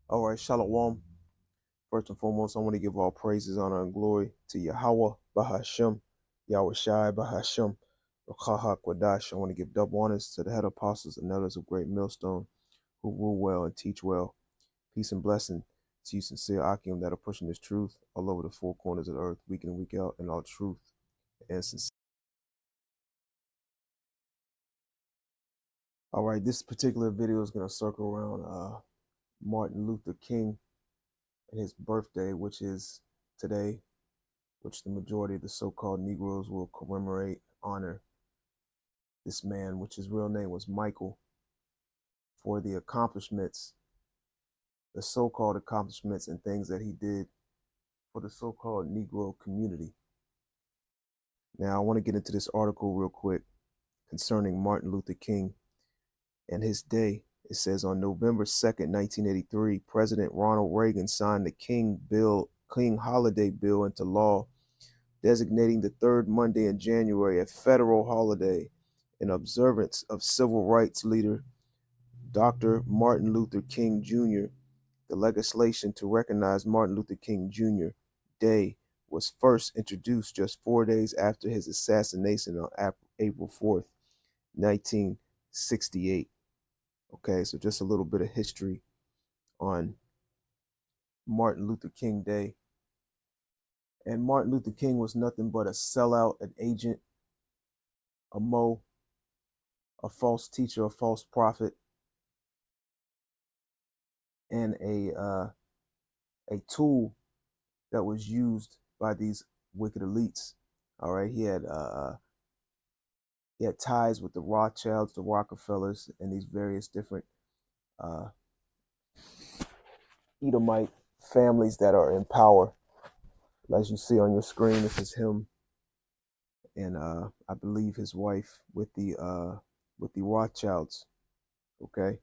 All right, Shalom. First and foremost, I want to give all praises, honor, and glory to Yahweh, Bahashem, Yahweh Shai, Bahashem, Rakaha Kwadash. I want to give double honors to the head apostles and elders of Great Millstone who rule well and teach well. Peace and blessing to you, sincere Akim, that are pushing this truth all over the four corners of the earth, week in and week out, in all truth and sincerity. All right, this particular video is going to circle around Martin Luther King and his birthday, which is today, which the majority of the so-called Negroes will commemorate, honor this man, which his real name was Michael, for the accomplishments, the so-called accomplishments and things that he did for the so-called Negro community. Now, I want to get into this article real quick concerning Martin Luther King and his day. It says on November 2nd, 1983, President Ronald Reagan signed the King Holiday Bill into law, designating the third Monday in January a federal holiday in observance of civil rights leader Dr. Martin Luther King Jr. The legislation to recognize Martin Luther King Jr. Day was first introduced just 4 days after his assassination on April 4th, 1968. Okay, so just a little bit of history on Martin Luther King Day. And Martin Luther King was nothing but a sellout, an agent, a mo, a false teacher, a false prophet, and a tool that was used by these wicked elites. All right, he had ties with the Rothschilds, the Rockefellers, and these various different uh, Edomite families that are in power. As you see on your screen, this is him and I believe his wife with the Rothschilds. Okay.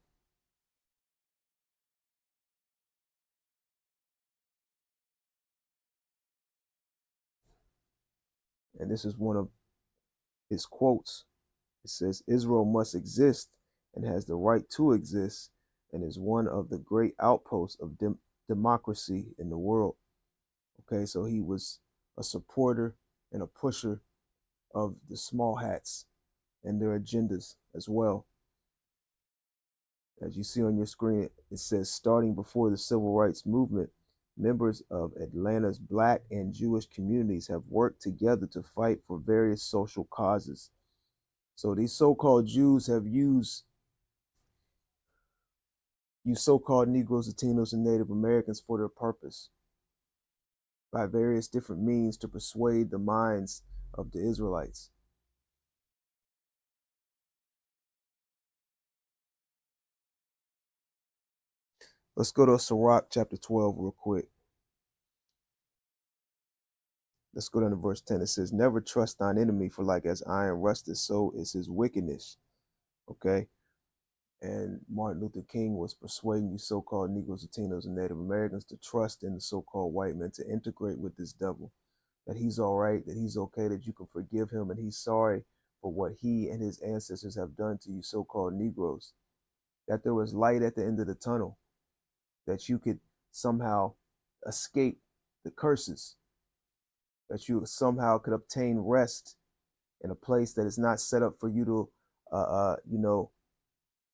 And this is one of his quotes. It says, Israel must exist and has the right to exist and is one of the great outposts of democracy in the world. Okay, so he was a supporter and a pusher of the small hats and their agendas as well. As you see on your screen, it says, starting before the civil rights movement, members of Atlanta's Black and Jewish communities have worked together to fight for various social causes. So these so-called Jews have used you so-called Negroes, Latinos, and Native Americans for their purpose by various different means to persuade the minds of the Israelites. Let's go to Sirach chapter 12 real quick. Let's go down to verse 10. It says, never trust thine enemy, for like as iron rusteth, so is his wickedness. Okay. And Martin Luther King was persuading you so-called Negroes, Latinos, and Native Americans to trust in the so-called white man, to integrate with this devil, that he's all right, that he's okay, that you can forgive him, and he's sorry for what he and his ancestors have done to you so-called Negroes, that there was light at the end of the tunnel, that you could somehow escape the curses, that you somehow could obtain rest in a place that is not set up for you to,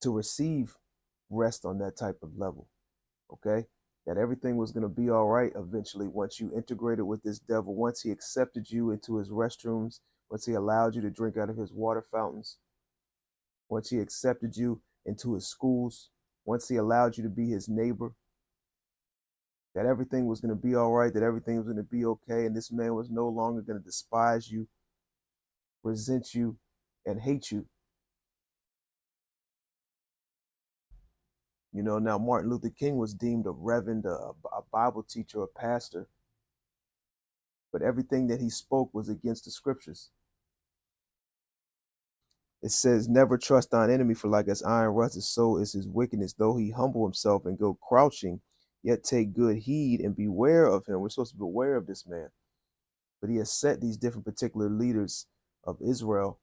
to receive rest on that type of level. Okay, that everything was going to be all right eventually once you integrated with this devil, once he accepted you into his restrooms, once he allowed you to drink out of his water fountains, once he accepted you into his schools, once he allowed you to be his neighbor, that everything was going to be all right, that everything was going to be okay, and this man was no longer going to despise you, resent you, and hate you. You know, now Martin Luther King was deemed a reverend, a Bible teacher, a pastor, but everything that he spoke was against the scriptures. It says, never trust thine enemy, for like as iron rusteth, so is his wickedness. Though he humble himself and go crouching, yet take good heed and beware of him. We're supposed to beware of this man. But he has set these different particular leaders of Israel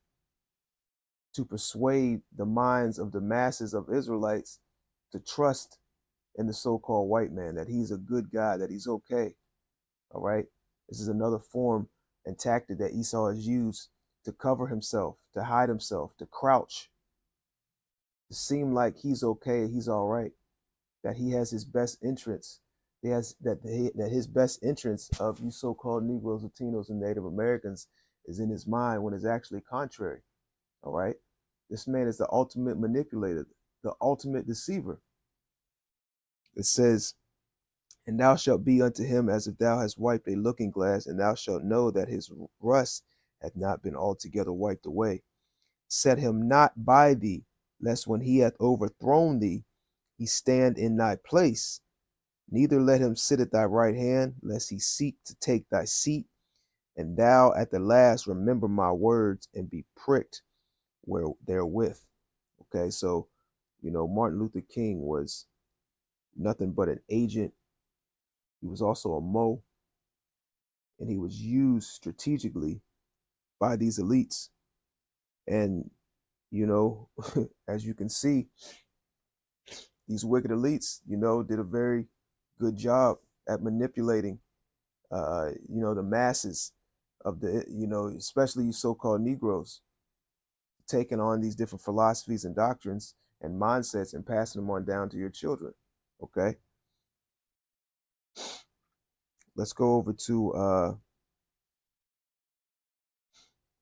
to persuade the minds of the masses of Israelites to trust in the so-called white man, that he's a good guy, that he's okay. All right. This is another form and tactic that Esau has used to cover himself, to hide himself, to crouch, to seem like he's okay, he's all right, that he has his best interests. He has that his best interests of you so-called Negroes, Latinos, and Native Americans is in his mind when it's actually contrary. All right. This man is the ultimate manipulator, the ultimate deceiver. It says, and thou shalt be unto him as if thou hast wiped a looking glass, and thou shalt know that his rust hath not been altogether wiped away. Set him not by thee, lest when he hath overthrown thee, he stand in thy place. Neither let him sit at thy right hand, lest he seek to take thy seat. And thou at the last remember my words and be pricked where therewith. Okay, so Martin Luther King was nothing but an agent. He was also a Mo, and he was used strategically by these elites. And as you can see, these wicked elites, did a very good job at manipulating, the masses of the, especially you so-called Negroes, taking on these different philosophies and doctrines and mindsets and passing them on down to your children. Okay. Let's go over to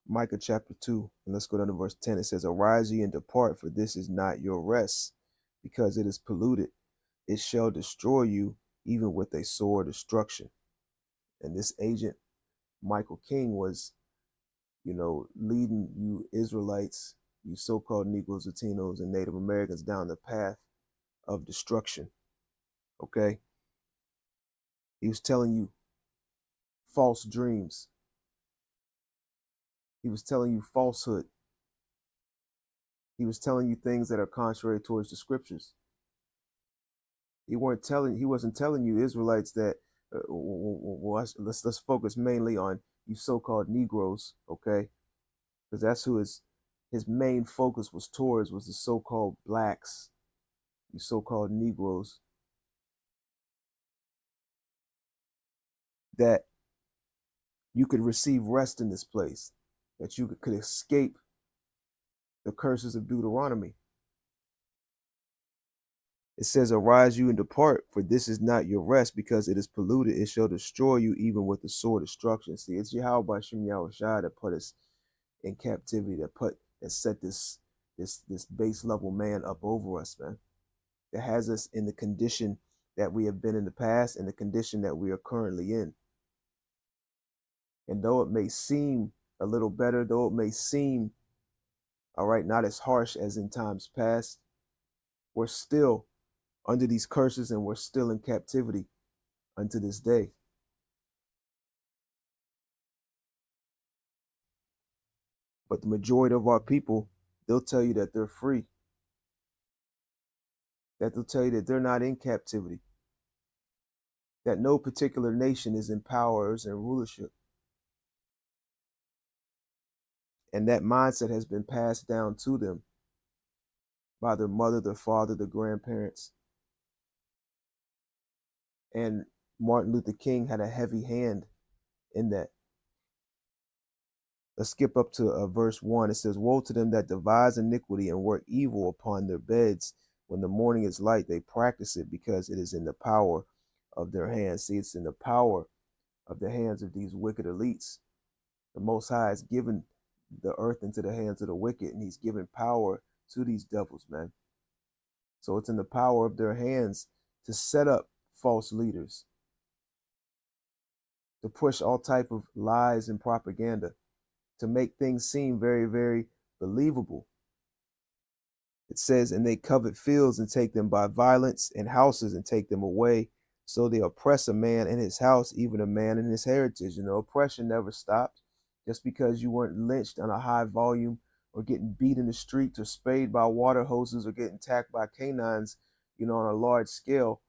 Micah chapter 2, and let's go down to verse 10. It says, arise ye and depart, for this is not your rest, because it is polluted. It shall destroy you, even with a sore destruction. And this agent, Michael King, was, leading you Israelites, you so-called Negroes, Latinos, and Native Americans down the path of destruction. Okay? He was telling you false dreams. He was telling you falsehood. He was telling you things that are contrary towards the scriptures. He wasn't telling you Israelites that let's focus mainly on you so-called Negroes, okay? Because that's who his main focus was towards, was the so-called blacks, you so-called Negroes, that you could receive rest in this place, that you could escape the curses of Deuteronomy. It says, arise you and depart, for this is not your rest, because it is polluted. It shall destroy you, even with the sword destruction. See, it's Yahweh Shem Yahushua that put us in captivity, that set this base level man up over us, man. That has us in the condition that we have been in the past and the condition that we are currently in. And though it may seem a little better, though it may seem, all right, not as harsh as in times past, we're still under these curses, and we're still in captivity unto this day. But the majority of our people, they'll tell you that they're free, that they'll tell you that they're not in captivity, that no particular nation is in powers and rulership. And that mindset has been passed down to them by their mother, their father, their grandparents. And Martin Luther King had a heavy hand in that. Let's skip up to verse 1. It says, woe to them that devise iniquity and work evil upon their beds. When the morning is light, they practice it, because it is in the power of their hands. See, it's in the power of the hands of these wicked elites. The Most High has given the earth into the hands of the wicked, and he's given power to these devils, man. So it's in the power of their hands to set up false leaders, to push all type of lies and propaganda, to make things seem very, very believable. It says, and they covet fields and take them by violence, and houses and take them away. So they oppress a man in his house, even a man in his heritage. Oppression never stopped. Just because you weren't lynched on a high volume, or getting beat in the streets, or spayed by water hoses, or getting attacked by canines, on a large scale,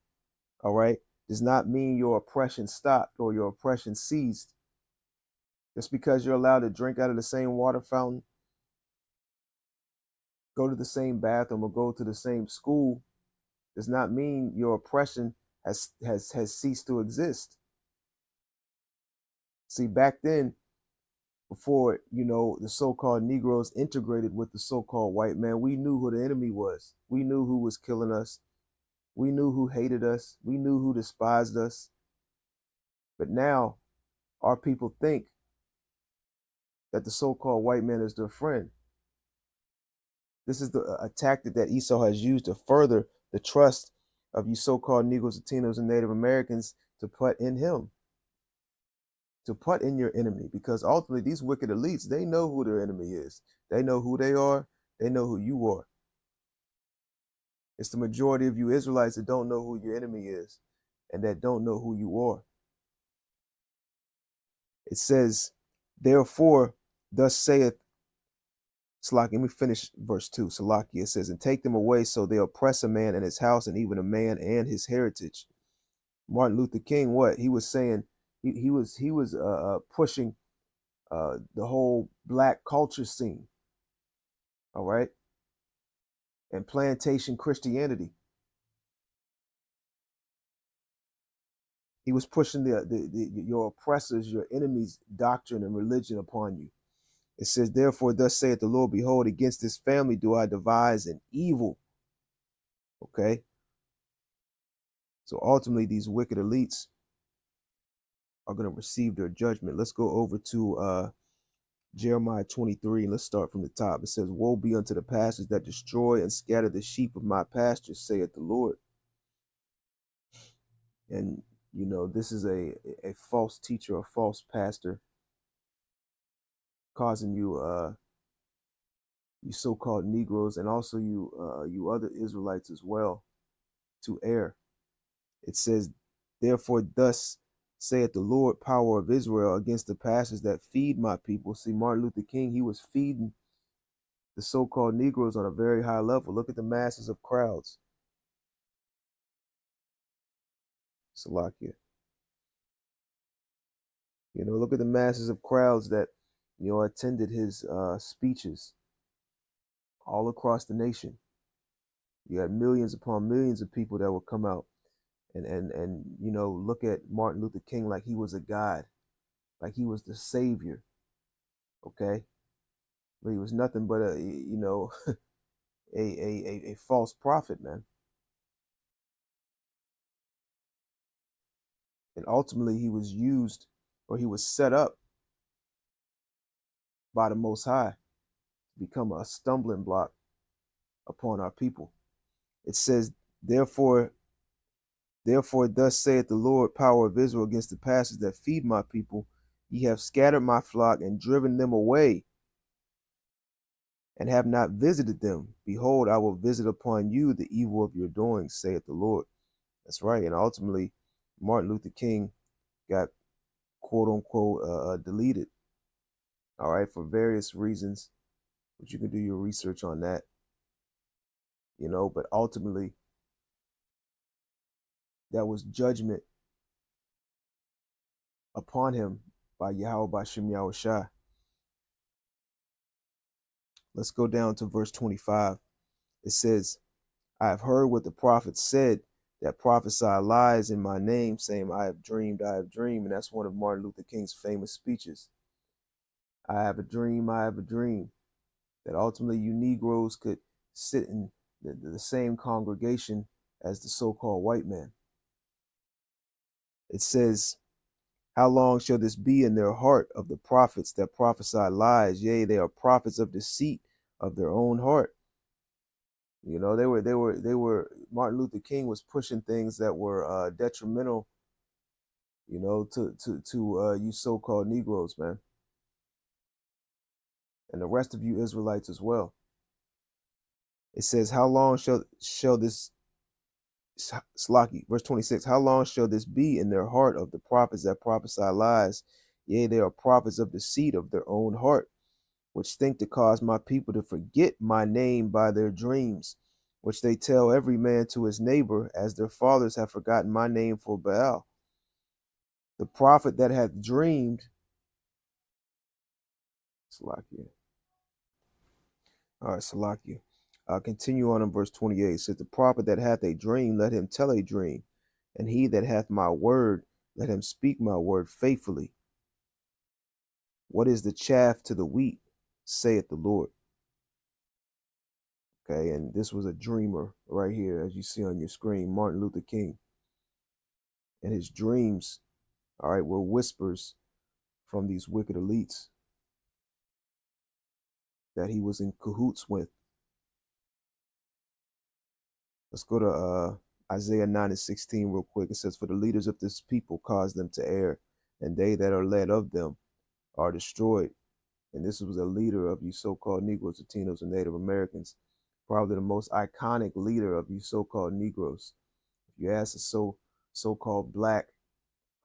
all right, does not mean your oppression stopped or your oppression ceased. Just because you're allowed to drink out of the same water fountain, go to the same bathroom, or go to the same school, does not mean your oppression has ceased to exist. See, back then, before the so-called Negroes integrated with the so-called white man, we knew who the enemy was. We knew who was killing us. We knew who hated us. We knew who despised us. But now our people think that the so-called white man is their friend. This is a tactic that Esau has used to further the trust of you so-called Negroes, Latinos, and Native Americans to put in him, to put in your enemy, because ultimately these wicked elites, they know who their enemy is. They know who they are. They know who you are. It's the majority of you Israelites that don't know who your enemy is and that don't know who you are. It says, therefore, thus saith Salaki, let me finish verse 2. Salaki, it says, and take them away so they oppress a man and his house and even a man and his heritage. Martin Luther King, what? He was saying, he was pushing the whole black culture scene, all right? And plantation Christianity. He was pushing your oppressors, your enemies' doctrine and religion upon you. It says, therefore, thus saith the Lord, behold, against this family do I devise an evil. Okay? So ultimately, these wicked elites are going to receive their judgment. Let's go over to Jeremiah 23, and let's start from the top. It says, woe be unto the pastors that destroy and scatter the sheep of my pastures, saith the Lord. And, this is a false teacher, a false pastor, causing you so-called Negroes, and also you other Israelites as well, to err. It says, therefore, thus saith the Lord, power of Israel, against the pastors that feed my people. See, Martin Luther King, he was feeding the so-called Negroes on a very high level. Look at the masses of crowds. Salakia. Look at the masses of crowds that, attended his speeches all across the nation. You had millions upon millions of people that would come out and look at Martin Luther King like he was a god, like he was the savior. Okay, but he was nothing but a false prophet, man. And ultimately he was used, or he was set up by the Most High to become a stumbling block upon our people. It says, therefore, thus saith the Lord, power of Israel, against the pastors that feed my people. Ye have scattered my flock and driven them away, and have not visited them. Behold, I will visit upon you the evil of your doings, saith the Lord. That's right. And ultimately, Martin Luther King got quote unquote deleted, all right, for various reasons, but you can do your research on that, but ultimately that was judgment upon him by Yahweh Bashem Yahushua. Let's go down to verse 25. It says, I have heard what the prophets said that prophesy lies in my name, saying, I have dreamed, I have dreamed. And that's one of Martin Luther King's famous speeches. I have a dream, I have a dream. That ultimately you Negroes could sit in the same congregation as the so-called white man. It says, how long shall this be in their heart of the prophets that prophesy lies? Yea, they are prophets of deceit of their own heart. They were Martin Luther King was pushing things that were detrimental, to you so-called Negroes, man. And the rest of you Israelites as well. It says, how long shall this, Slaki, verse 26, how long shall this be in their heart of the prophets that prophesy lies? Yea, they are prophets of deceit of their own heart, which think to cause my people to forget my name by their dreams, which they tell every man to his neighbor, as their fathers have forgotten my name for Baal. The prophet that hath dreamed, Salakia. All right, Salakia. Continue on in verse 28. It says, the prophet that hath a dream, let him tell a dream. And he that hath my word, let him speak my word faithfully. What is the chaff to the wheat, saith the Lord? Okay, and this was a dreamer right here, as you see on your screen, Martin Luther King. And his dreams, all right, were whispers from these wicked elites that he was in cahoots with. Let's go to Isaiah 9:16 real quick. It says, for the leaders of this people cause them to err, and they that are led of them are destroyed. And this was a leader of you so-called Negroes, Latinos, and Native Americans, probably the most iconic leader of you so-called Negroes. If you ask a so-called black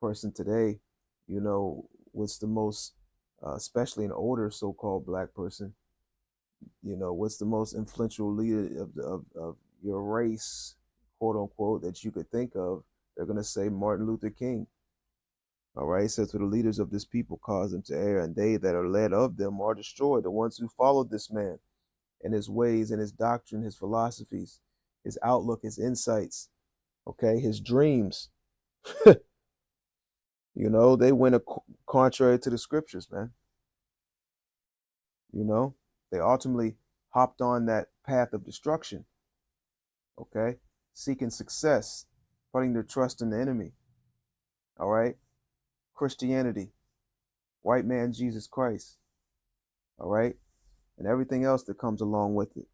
person today, you know, what's the most, especially an older so-called black person, you know, what's the most influential leader of your race, quote unquote, that you could think of, they're going to say Martin Luther King. All right, it says, for the leaders of this people cause them to err, and they that are led of them are destroyed. The ones who followed this man and his ways and his doctrine, his philosophies, his outlook, his insights, okay, his dreams, you know, they went contrary to the scriptures, man. You know, they ultimately hopped on that path of destruction, okay, seeking success, putting their trust in the enemy. All right, Christianity, white man Jesus Christ, all right, and everything else that comes along with it.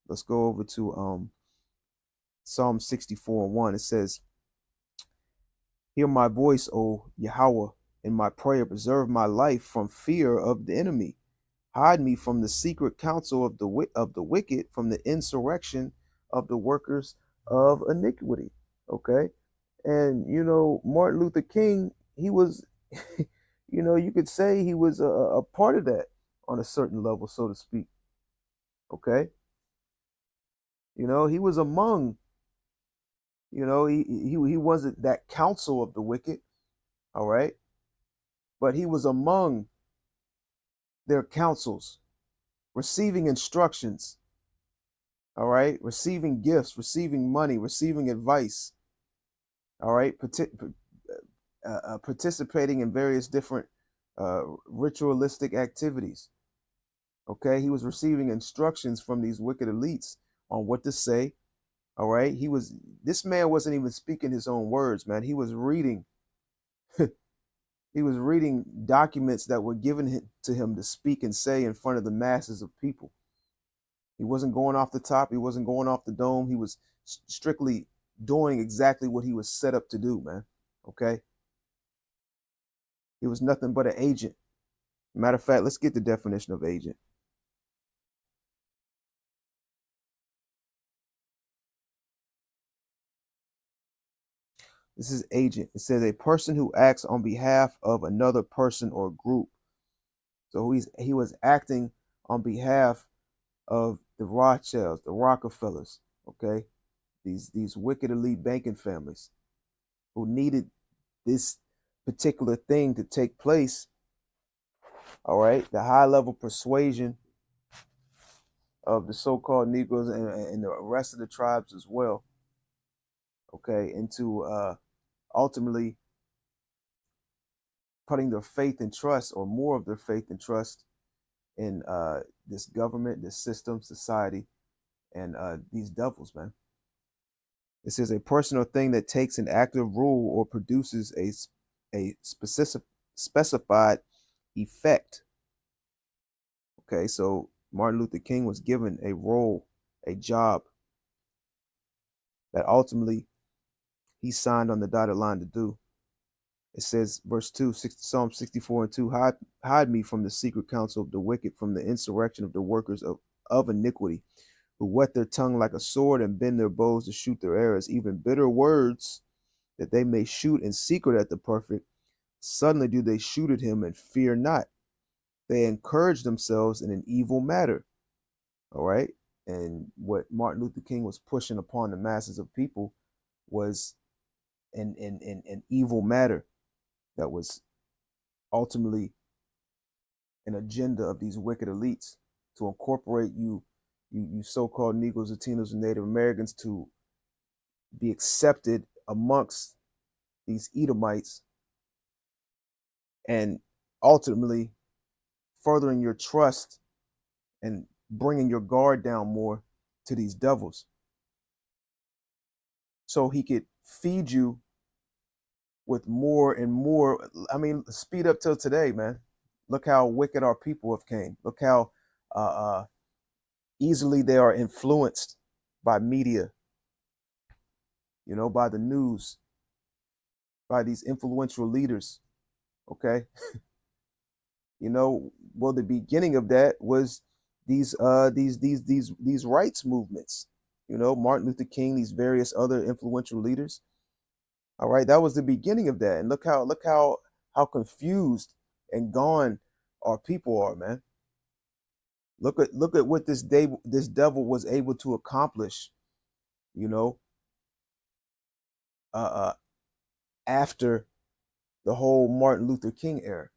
Let's go over to Psalm 64:1. It says, hear my voice, O Yahweh, in my prayer. Preserve my life from fear of the enemy. Hide me from the secret counsel of the wicked, from the insurrection of the workers of iniquity. Okay, and you know, Martin Luther King, he was, you know, you could say he was a part of that on a certain level, so to speak. Okay, you know, he was among, you know, he wasn't that counsel of the wicked, all right, but he was among their counsels, receiving instructions, all right, receiving gifts, receiving money, receiving advice, all right, participating in various different ritualistic activities. Okay, he was receiving instructions from these wicked elites on what to say. All right, this man wasn't even speaking his own words, man. He was reading he was reading documents that were given to him to speak and say in front of the masses of people. He wasn't going off the top, he wasn't going off the dome. He was strictly doing exactly what he was set up to do, man. Okay, he was nothing but an agent. Matter of fact, let's get the definition of agent. This is agent. It says a person who acts on behalf of another person or group. So he was acting on behalf of the Rothschilds, the Rockefellers, okay? These wicked elite banking families who needed this particular thing to take place. All right, the high level persuasion of the so-called Negroes and the rest of the tribes as well, okay, into ultimately putting their faith and trust, or more of their faith and trust, in this government, this system, society, and these devils, man. It says a person or thing that takes an active role or produces a specified effect. Okay, so Martin Luther King was given a role, a job that ultimately he signed on the dotted line to do. It says, verse 2, Psalm 64:2, hide me from the secret counsel of the wicked, from the insurrection of the workers of iniquity, who whet their tongue like a sword and bend their bows to shoot their arrows, even bitter words, that they may shoot in secret at the perfect. Suddenly do they shoot at him and fear not. They encourage themselves in an evil matter. All right. And what Martin Luther King was pushing upon the masses of people was an evil matter that was ultimately an agenda of these wicked elites to incorporate you you so-called Negroes, Latinos, and Native Americans to be accepted amongst these Edomites, and ultimately furthering your trust and bringing your guard down more to these devils, so he could feed you with more and more. I mean, speed up till today, man. Look how wicked our people have came. Look how easily they are influenced by media, by the news, by these influential leaders. Okay. Well, the beginning of that was these rights movements. Martin Luther King, these various other influential leaders. All right, that was the beginning of that. And look how confused and gone our people are, man. Look at what this devil was able to accomplish, you know, uh, uh, after the whole Martin Luther King era.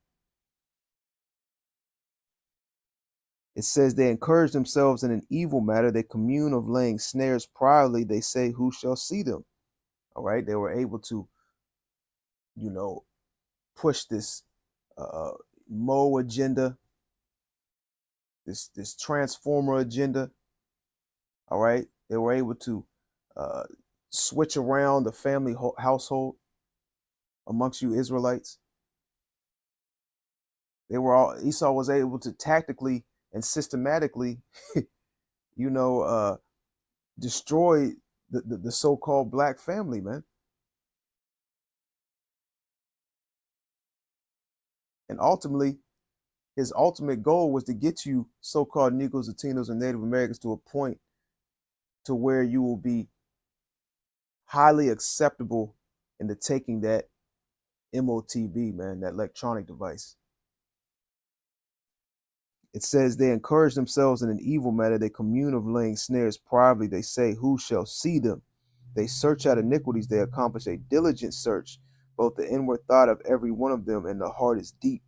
It says they encourage themselves in an evil matter. They commune of laying snares privately. They say, "Who shall see them?" All right, they were able to, you know, push this uh, Mo agenda, this transformer agenda. All right, they were able to uh, switch around the family household amongst you Israelites. Esau was able to tactically and systematically, you know, uh, destroy the so-called black family, man. And ultimately, his ultimate goal was to get you so-called Negroes, Latinos, and Native Americans to a point to where you will be highly acceptable into taking that MOTB, man, that electronic device. It says they encourage themselves in an evil matter. They commune of laying snares privately. They say, "Who shall see them?" They search out iniquities. They accomplish a diligent search. Both the inward thought of every one of them and the heart is deep.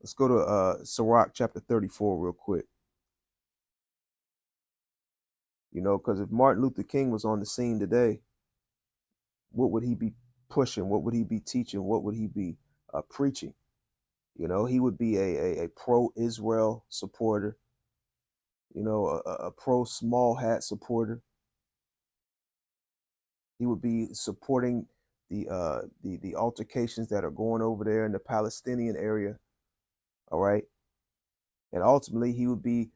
Let's go to Sirach chapter 34 real quick. Because if Martin Luther King was on the scene today, what would he be pushing? What would he be teaching? What would he be preaching? He would be a pro-Israel supporter, a pro small hat supporter. He would be supporting the altercations that are going over there in the Palestinian area. All right, and ultimately he would be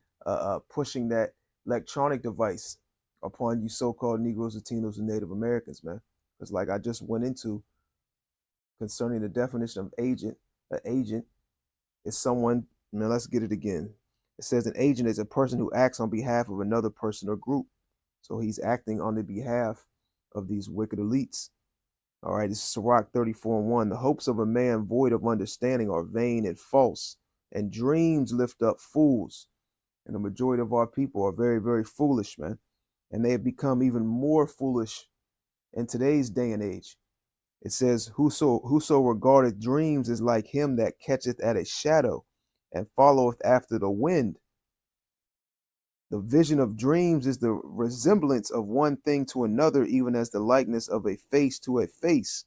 pushing that electronic device upon you so-called Negroes, Latinos, and Native Americans, man. Because like I just went into concerning the definition of agent, an agent is someone. Now let's get it again. It says an agent is a person who acts on behalf of another person or group. So he's acting on the behalf of these wicked elites. All right, this is Sirach 34:1. The hopes of a man void of understanding are vain and false, and dreams lift up fools. And the majority of our people are very, very foolish, man. And they have become even more foolish in today's day and age. It says, whoso regardeth dreams is like him that catcheth at a shadow and followeth after the wind. The vision of dreams is the resemblance of one thing to another, even as the likeness of a face to a face.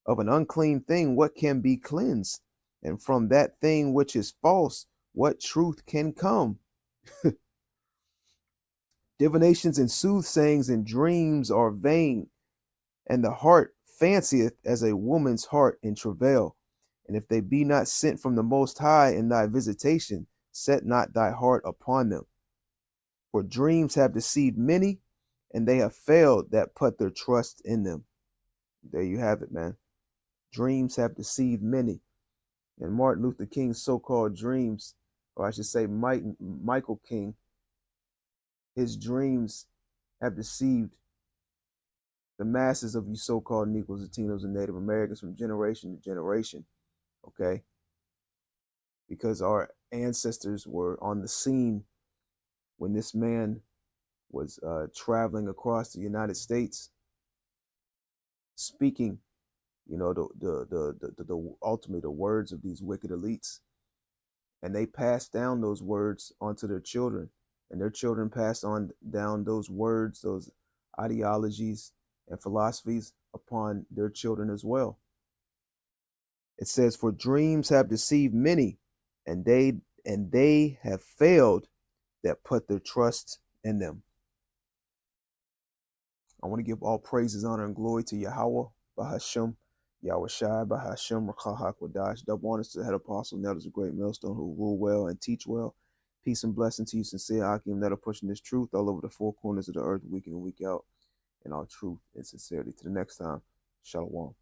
Of an unclean thing, what can be cleansed? And from that thing which is false, what truth can come? Divinations and soothsayings and dreams are vain, and the heart fancieth as a woman's heart in travail. And if they be not sent from the Most High in thy visitation, set not thy heart upon them. For dreams have deceived many, and they have failed that put their trust in them. There you have it, man. Dreams have deceived many. And Martin Luther King's so-called dreams, or I should say Michael King, his dreams have deceived the masses of you so-called Negroes, Latinos, and Native Americans from generation to generation, okay? Because our ancestors were on the scene when this man was traveling across the United States, speaking you know, ultimately the words of these wicked elites, and they passed down those words onto their children, and their children passed on down those words, those ideologies and philosophies upon their children as well. It says, "For dreams have deceived many, and they have failed that put their trust in them." I want to give all praises, honor, and glory to Yahweh, Bahashem, Yahweh Shai, Bahashem, Rakah Hakwadash. Double honors to the head apostle, and elders of Great Millstone who rule well and teach well. Peace and blessing to you, sincere Akim, that are pushing this truth all over the four corners of the earth, week in and week out, in all truth and sincerity. To the next time, Shalom.